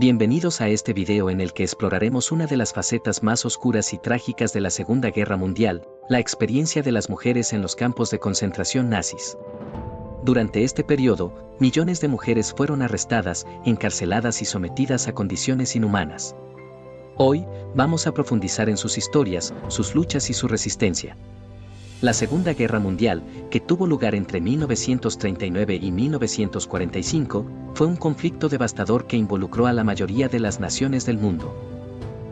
Bienvenidos a este video en el que exploraremos una de las facetas más oscuras y trágicas de la Segunda Guerra Mundial, la experiencia de las mujeres en los campos de concentración nazis. Durante este periodo, millones de mujeres fueron arrestadas, encarceladas y sometidas a condiciones inhumanas. Hoy, vamos a profundizar en sus historias, sus luchas y su resistencia. La Segunda Guerra Mundial, que tuvo lugar entre 1939 y 1945, fue un conflicto devastador que involucró a la mayoría de las naciones del mundo.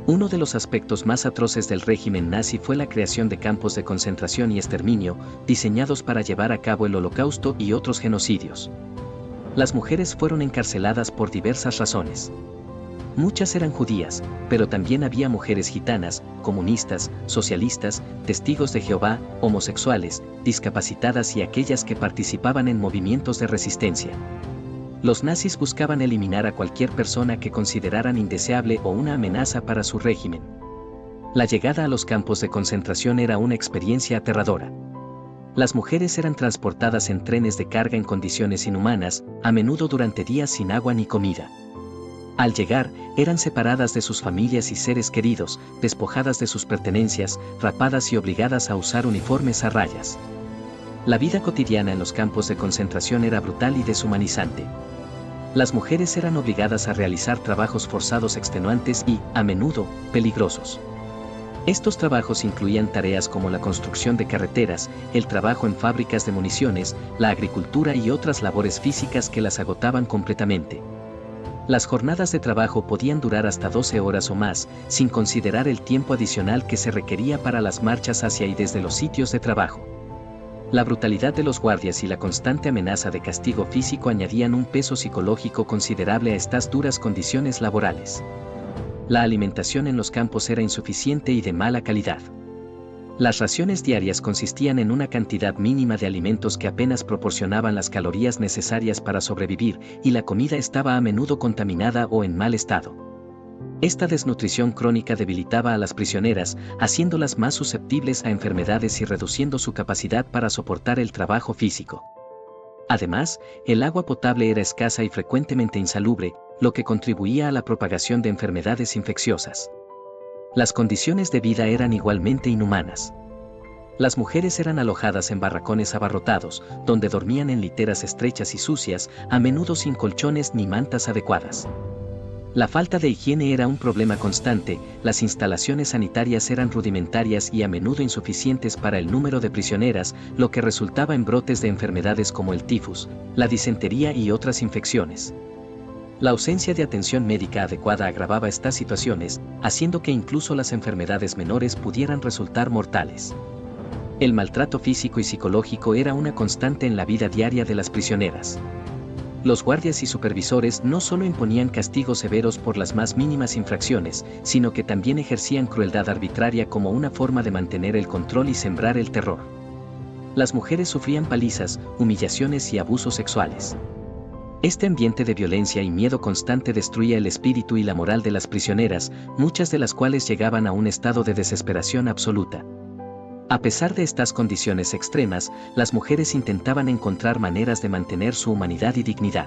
Uno de los aspectos más atroces del régimen nazi fue la creación de campos de concentración y exterminio, diseñados para llevar a cabo el Holocausto y otros genocidios. Las mujeres fueron encarceladas por diversas razones. Muchas eran judías, pero también había mujeres gitanas, comunistas, socialistas, testigos de Jehová, homosexuales, discapacitadas y aquellas que participaban en movimientos de resistencia. Los nazis buscaban eliminar a cualquier persona que consideraran indeseable o una amenaza para su régimen. La llegada a los campos de concentración era una experiencia aterradora. Las mujeres eran transportadas en trenes de carga en condiciones inhumanas, a menudo durante días sin agua ni comida. Al llegar, eran separadas de sus familias y seres queridos, despojadas de sus pertenencias, rapadas y obligadas a usar uniformes a rayas. La vida cotidiana en los campos de concentración era brutal y deshumanizante. Las mujeres eran obligadas a realizar trabajos forzados extenuantes y, a menudo, peligrosos. Estos trabajos incluían tareas como la construcción de carreteras, el trabajo en fábricas de municiones, la agricultura y otras labores físicas que las agotaban completamente. Las jornadas de trabajo podían durar hasta 12 horas o más, sin considerar el tiempo adicional que se requería para las marchas hacia y desde los sitios de trabajo. La brutalidad de los guardias y la constante amenaza de castigo físico añadían un peso psicológico considerable a estas duras condiciones laborales. La alimentación en los campos era insuficiente y de mala calidad. Las raciones diarias consistían en una cantidad mínima de alimentos que apenas proporcionaban las calorías necesarias para sobrevivir, y la comida estaba a menudo contaminada o en mal estado. Esta desnutrición crónica debilitaba a las prisioneras, haciéndolas más susceptibles a enfermedades y reduciendo su capacidad para soportar el trabajo físico. Además, el agua potable era escasa y frecuentemente insalubre, lo que contribuía a la propagación de enfermedades infecciosas. Las condiciones de vida eran igualmente inhumanas. Las mujeres eran alojadas en barracones abarrotados, donde dormían en literas estrechas y sucias, a menudo sin colchones ni mantas adecuadas. La falta de higiene era un problema constante, las instalaciones sanitarias eran rudimentarias y a menudo insuficientes para el número de prisioneras, lo que resultaba en brotes de enfermedades como el tifus, la disentería y otras infecciones. La ausencia de atención médica adecuada agravaba estas situaciones, haciendo que incluso las enfermedades menores pudieran resultar mortales. El maltrato físico y psicológico era una constante en la vida diaria de las prisioneras. Los guardias y supervisores no solo imponían castigos severos por las más mínimas infracciones, sino que también ejercían crueldad arbitraria como una forma de mantener el control y sembrar el terror. Las mujeres sufrían palizas, humillaciones y abusos sexuales. Este ambiente de violencia y miedo constante destruía el espíritu y la moral de las prisioneras, muchas de las cuales llegaban a un estado de desesperación absoluta. A pesar de estas condiciones extremas, las mujeres intentaban encontrar maneras de mantener su humanidad y dignidad.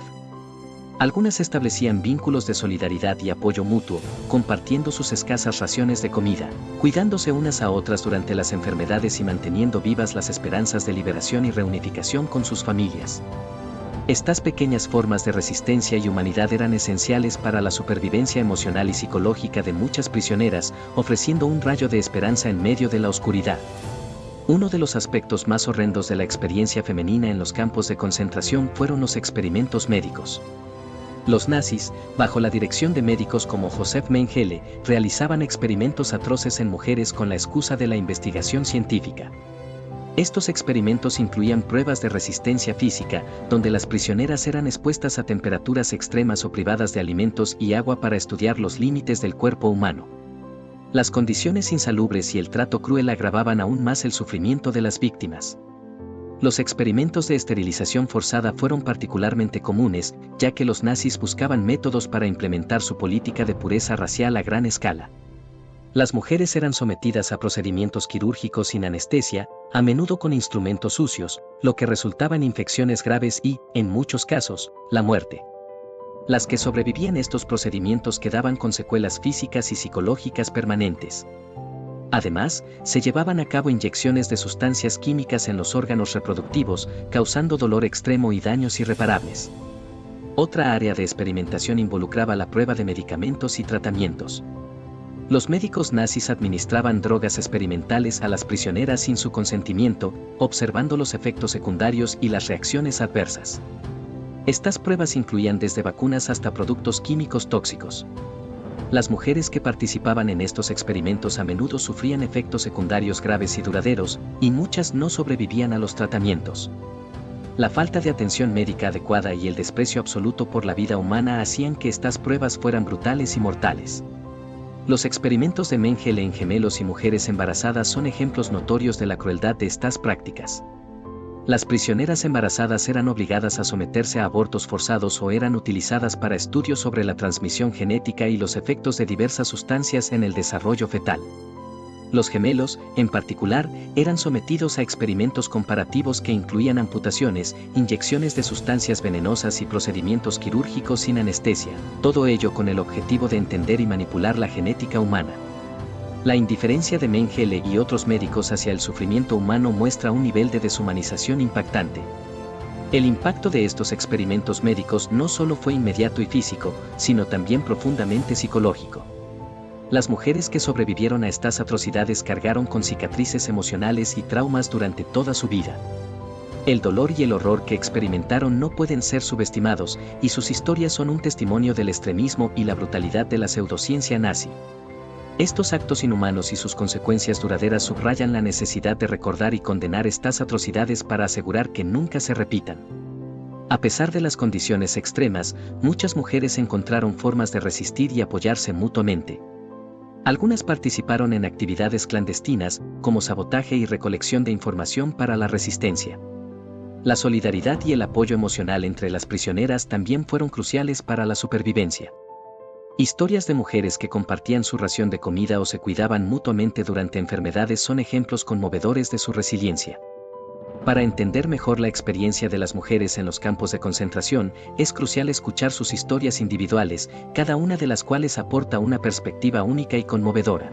Algunas establecían vínculos de solidaridad y apoyo mutuo, compartiendo sus escasas raciones de comida, cuidándose unas a otras durante las enfermedades y manteniendo vivas las esperanzas de liberación y reunificación con sus familias. Estas pequeñas formas de resistencia y humanidad eran esenciales para la supervivencia emocional y psicológica de muchas prisioneras, ofreciendo un rayo de esperanza en medio de la oscuridad. Uno de los aspectos más horrendos de la experiencia femenina en los campos de concentración fueron los experimentos médicos. Los nazis, bajo la dirección de médicos como Josef Mengele, realizaban experimentos atroces en mujeres con la excusa de la investigación científica. Estos experimentos incluían pruebas de resistencia física, donde las prisioneras eran expuestas a temperaturas extremas o privadas de alimentos y agua para estudiar los límites del cuerpo humano. Las condiciones insalubres y el trato cruel agravaban aún más el sufrimiento de las víctimas. Los experimentos de esterilización forzada fueron particularmente comunes, ya que los nazis buscaban métodos para implementar su política de pureza racial a gran escala. Las mujeres eran sometidas a procedimientos quirúrgicos sin anestesia, a menudo con instrumentos sucios, lo que resultaba en infecciones graves y, en muchos casos, la muerte. Las que sobrevivían a estos procedimientos quedaban con secuelas físicas y psicológicas permanentes. Además, se llevaban a cabo inyecciones de sustancias químicas en los órganos reproductivos, causando dolor extremo y daños irreparables. Otra área de experimentación involucraba la prueba de medicamentos y tratamientos. Los médicos nazis administraban drogas experimentales a las prisioneras sin su consentimiento, observando los efectos secundarios y las reacciones adversas. Estas pruebas incluían desde vacunas hasta productos químicos tóxicos. Las mujeres que participaban en estos experimentos a menudo sufrían efectos secundarios graves y duraderos, y muchas no sobrevivían a los tratamientos. La falta de atención médica adecuada y el desprecio absoluto por la vida humana hacían que estas pruebas fueran brutales y mortales. Los experimentos de Mengele en gemelos y mujeres embarazadas son ejemplos notorios de la crueldad de estas prácticas. Las prisioneras embarazadas eran obligadas a someterse a abortos forzados o eran utilizadas para estudios sobre la transmisión genética y los efectos de diversas sustancias en el desarrollo fetal. Los gemelos, en particular, eran sometidos a experimentos comparativos que incluían amputaciones, inyecciones de sustancias venenosas y procedimientos quirúrgicos sin anestesia, todo ello con el objetivo de entender y manipular la genética humana. La indiferencia de Mengele y otros médicos hacia el sufrimiento humano muestra un nivel de deshumanización impactante. El impacto de estos experimentos médicos no solo fue inmediato y físico, sino también profundamente psicológico. Las mujeres que sobrevivieron a estas atrocidades cargaron con cicatrices emocionales y traumas durante toda su vida. El dolor y el horror que experimentaron no pueden ser subestimados, y sus historias son un testimonio del extremismo y la brutalidad de la pseudociencia nazi. Estos actos inhumanos y sus consecuencias duraderas subrayan la necesidad de recordar y condenar estas atrocidades para asegurar que nunca se repitan. A pesar de las condiciones extremas, muchas mujeres encontraron formas de resistir y apoyarse mutuamente. Algunas participaron en actividades clandestinas, como sabotaje y recolección de información para la resistencia. La solidaridad y el apoyo emocional entre las prisioneras también fueron cruciales para la supervivencia. Historias de mujeres que compartían su ración de comida o se cuidaban mutuamente durante enfermedades son ejemplos conmovedores de su resiliencia. Para entender mejor la experiencia de las mujeres en los campos de concentración, es crucial escuchar sus historias individuales, cada una de las cuales aporta una perspectiva única y conmovedora.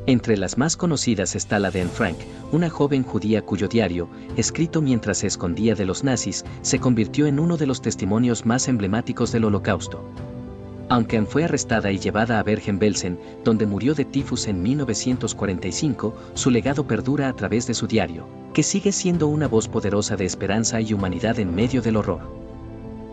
Entre las más conocidas está la de Anne Frank, una joven judía cuyo diario, escrito mientras se escondía de los nazis, se convirtió en uno de los testimonios más emblemáticos del Holocausto. Aunque Anne fue arrestada y llevada a Bergen-Belsen, donde murió de tifus en 1945, su legado perdura a través de su diario, que sigue siendo una voz poderosa de esperanza y humanidad en medio del horror.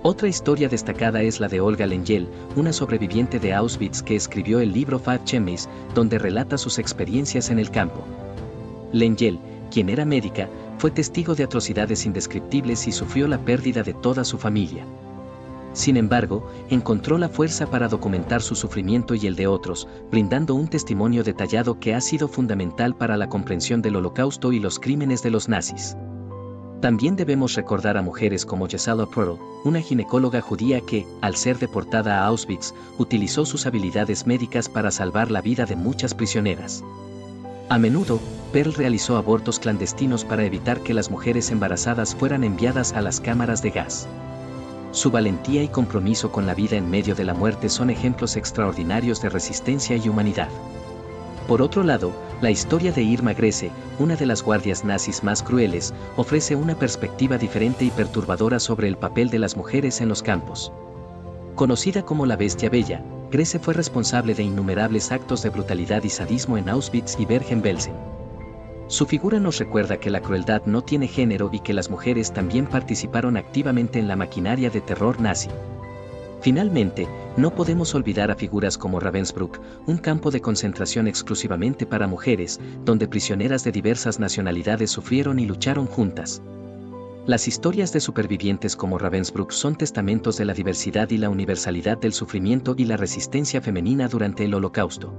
Otra historia destacada es la de Olga Lengyel, una sobreviviente de Auschwitz que escribió el libro Five Chemis, donde relata sus experiencias en el campo. Lengyel, quien era médica, fue testigo de atrocidades indescriptibles y sufrió la pérdida de toda su familia. Sin embargo, encontró la fuerza para documentar su sufrimiento y el de otros, brindando un testimonio detallado que ha sido fundamental para la comprensión del Holocausto y los crímenes de los nazis. También debemos recordar a mujeres como Gisela Perl, una ginecóloga judía que, al ser deportada a Auschwitz, utilizó sus habilidades médicas para salvar la vida de muchas prisioneras. A menudo, Perl realizó abortos clandestinos para evitar que las mujeres embarazadas fueran enviadas a las cámaras de gas. Su valentía y compromiso con la vida en medio de la muerte son ejemplos extraordinarios de resistencia y humanidad. Por otro lado, la historia de Irma Grese, una de las guardias nazis más crueles, ofrece una perspectiva diferente y perturbadora sobre el papel de las mujeres en los campos. Conocida como la Bestia Bella, Grese fue responsable de innumerables actos de brutalidad y sadismo en Auschwitz y Bergen-Belsen. Su figura nos recuerda que la crueldad no tiene género y que las mujeres también participaron activamente en la maquinaria de terror nazi. Finalmente, no podemos olvidar a figuras como Ravensbrück, un campo de concentración exclusivamente para mujeres, donde prisioneras de diversas nacionalidades sufrieron y lucharon juntas. Las historias de supervivientes como Ravensbrück son testamentos de la diversidad y la universalidad del sufrimiento y la resistencia femenina durante el Holocausto.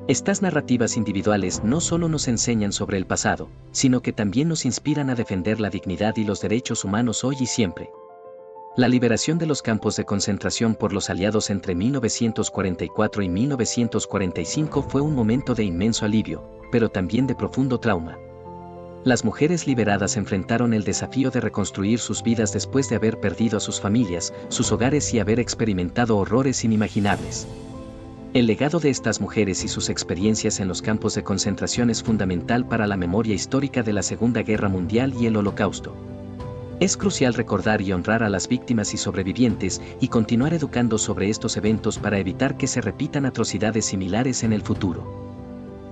Estas narrativas individuales no solo nos enseñan sobre el pasado, sino que también nos inspiran a defender la dignidad y los derechos humanos hoy y siempre. La liberación de los campos de concentración por los aliados entre 1944 y 1945 fue un momento de inmenso alivio, pero también de profundo trauma. Las mujeres liberadas enfrentaron el desafío de reconstruir sus vidas después de haber perdido a sus familias, sus hogares y haber experimentado horrores inimaginables. El legado de estas mujeres y sus experiencias en los campos de concentración es fundamental para la memoria histórica de la Segunda Guerra Mundial y el Holocausto. Es crucial recordar y honrar a las víctimas y sobrevivientes y continuar educando sobre estos eventos para evitar que se repitan atrocidades similares en el futuro.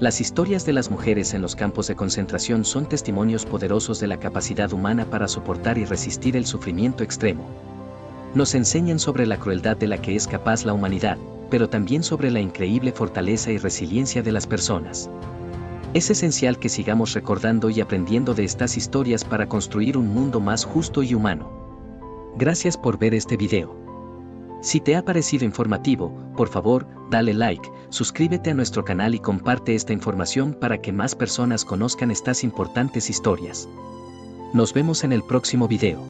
Las historias de las mujeres en los campos de concentración son testimonios poderosos de la capacidad humana para soportar y resistir el sufrimiento extremo. Nos enseñan sobre la crueldad de la que es capaz la humanidad, pero también sobre la increíble fortaleza y resiliencia de las personas. Es esencial que sigamos recordando y aprendiendo de estas historias para construir un mundo más justo y humano. Gracias por ver este video. Si te ha parecido informativo, por favor, dale like, suscríbete a nuestro canal y comparte esta información para que más personas conozcan estas importantes historias. Nos vemos en el próximo video.